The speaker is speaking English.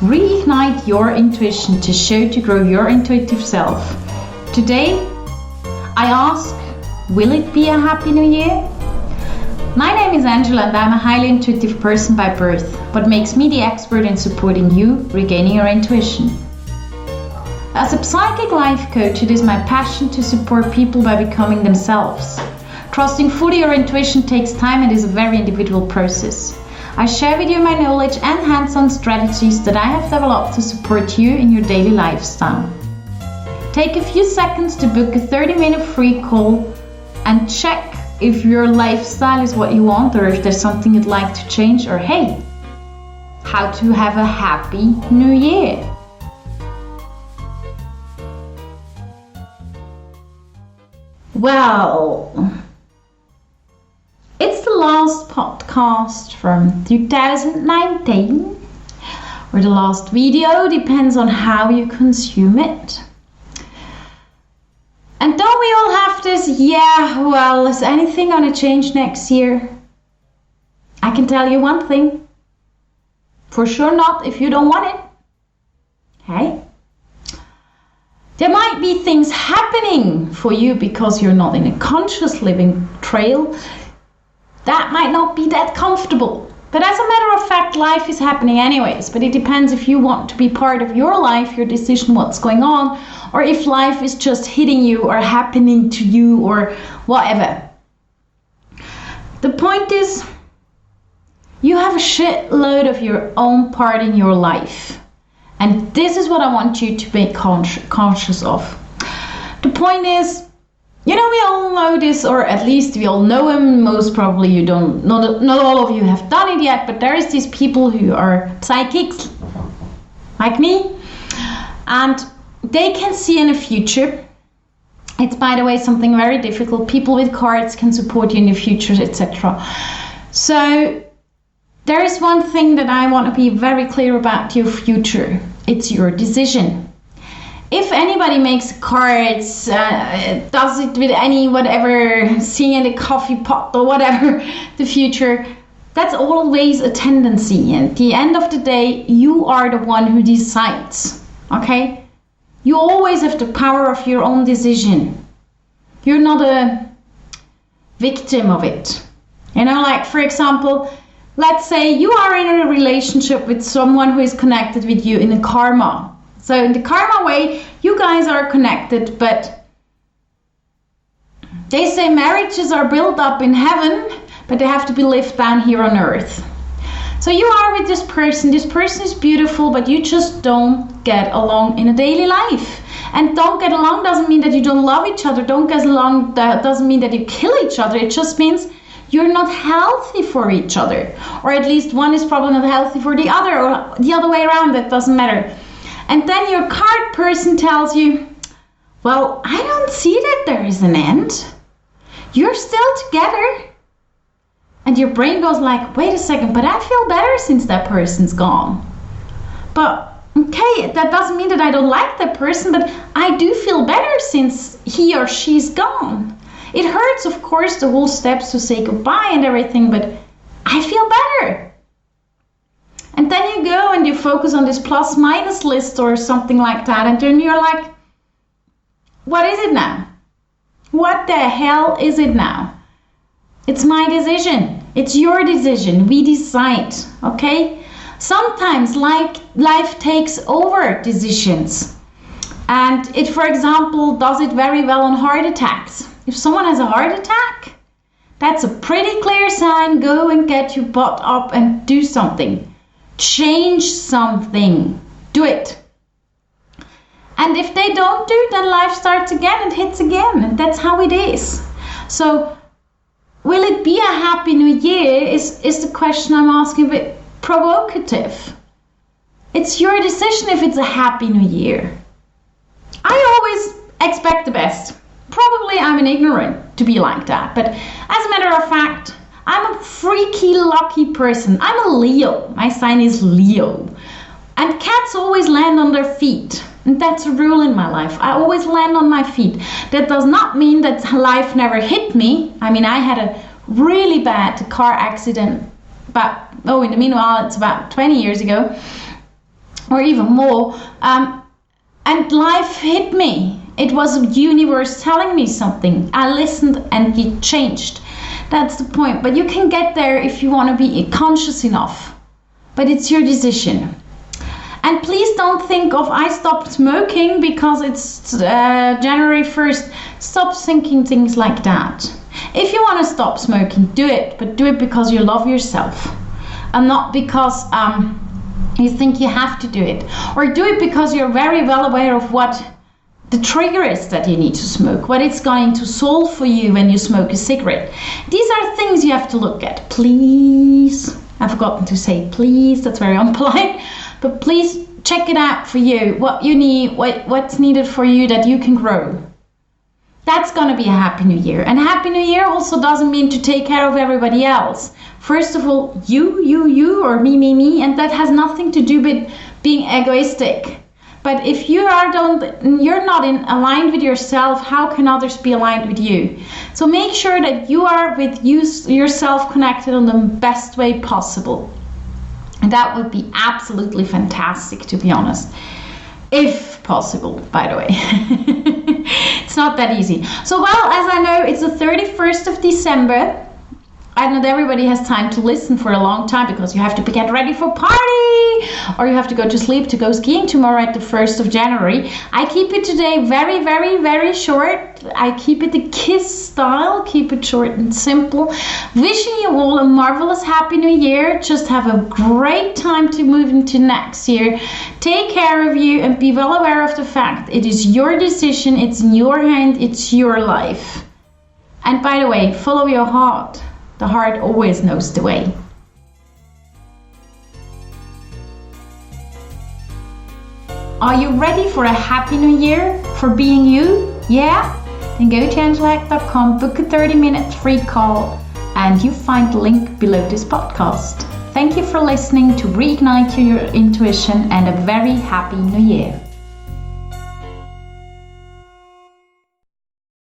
Reignite your intuition to grow your intuitive self. Today, I ask, will it be a happy new year? My name is Angela and I'm a highly intuitive person by birth. What makes me the expert in supporting you regaining your intuition? As a psychic life coach, it is my passion to support people by becoming themselves. Trusting fully your intuition takes time and is a very individual process. I share with you my knowledge and hands-on strategies that I have developed to support you in your daily lifestyle. Take a few seconds to book a 30-minute free call and check if your lifestyle is what you want or if there's something you'd like to change, or hey, how to have a happy new year. Well, it's the last podcast from 2019, or the last video, depends on how you consume it. And don't we all have this, is anything going to change next year? I can tell you one thing, for sure not if you don't want it. Hey? There might be things happening for you because you're not in a conscious living trail. That might not be that comfortable. But as a matter of fact, life is happening anyways. But it depends if you want to be part of your life, your decision, what's going on, or if life is just hitting you or happening to you or whatever. The point is, you have a shitload of your own part in your life. And this is what I want you to be conscious of. The point is, we all know this, or at least we all know him. Most probably you don't, not all of you have done it yet, but there is these people who are psychics, like me, and they can see in the future. It's, by the way, something very difficult. People with cards can support you in the future, etc. So there is one thing that I want to be very clear about your future. It's your decision. If anybody makes cards, does it with any whatever, seeing in the coffee pot or whatever, the future, that's always a tendency. And at the end of the day, you are the one who decides, okay? You always have the power of your own decision. You're not a victim of it. Like, for example, let's say you are in a relationship with someone who is connected with you in a karma. So in the karma way, you guys are connected, but they say marriages are built up in heaven, but they have to be lived down here on earth. So you are with this person is beautiful, but you just don't get along in a daily life. And don't get along doesn't mean that you don't love each other. Don't get along doesn't mean that you kill each other. It just means you're not healthy for each other. Or at least one is probably not healthy for the other, or the other way around, that doesn't matter. And then your card person tells you, well, I don't see that there is an end. You're still together. And your brain goes like, wait a second, but I feel better since that person's gone. But okay, that doesn't mean that I don't like that person, but I do feel better since he or she's gone. It hurts, of course, the whole steps to say goodbye and everything, but I feel better. And then you go and you focus on this plus minus list or something like that, and then you're like, what is it now? What the hell is it now? It's my decision. It's your decision. We decide, okay? Sometimes life takes over decisions. And it, for example, does it very well on heart attacks. If someone has a heart attack, that's a pretty clear sign. Go and get your butt up and do something. Change something. Do it. And if they don't do, then life starts again and hits again. And that's how it is. So, will it be a happy new year is the question I'm asking, but provocative. It's your decision if it's a happy new year. I always expect the best. Probably I'm an ignorant to be like that, but as a matter of fact, I'm a freaky lucky person. I'm a Leo. My sign is Leo. And cats always land on their feet. And that's a rule in my life. I always land on my feet. That does not mean that life never hit me. I mean, I had a really bad car accident in the meanwhile, it's about 20 years ago. or even more. And life hit me. It was the universe telling me something. I listened and it changed. That's the point. But you can get there if you want to be conscious enough. But it's your decision. And please don't think of I stopped smoking because it's January 1st. Stop thinking things like that. If you want to stop smoking, do it. But do it because you love yourself. And not because you think you have to do it. Or do it because you're very well aware of what the trigger is that you need to smoke, what it's going to solve for you when you smoke a cigarette. These are things you have to look at. Please, I've forgotten to say please, that's very unpolite, but please check it out for you, what you need, what's needed for you that you can grow. That's going to be a Happy New Year. And Happy New Year also doesn't mean to take care of everybody else. First of all, you, or me, and that has nothing to do with being egoistic. But if you're not aligned with yourself, how can others be aligned with you? So make sure that you are with yourself connected on the best way possible. And that would be absolutely fantastic, to be honest. If possible, by the way. It's not that easy. So, well, as I know, it's the 31st of December. And not everybody has time to listen for a long time because you have to get ready for party or you have to go to sleep to go skiing tomorrow at the 1st of January. I keep it today very, very, very short. I keep it the KISS style, keep it short and simple. Wishing you all a marvelous Happy New Year. Just have a great time to move into next year. Take care of you and be well aware of the fact it is your decision, it's in your hand, it's your life. And by the way, follow your heart. The heart always knows the way. Are you ready for a Happy New Year? For being you? Yeah? Then go to angelahack.com, book a 30-minute free call, and you find the link below this podcast. Thank you for listening to Reignite Your Intuition and a very Happy New Year.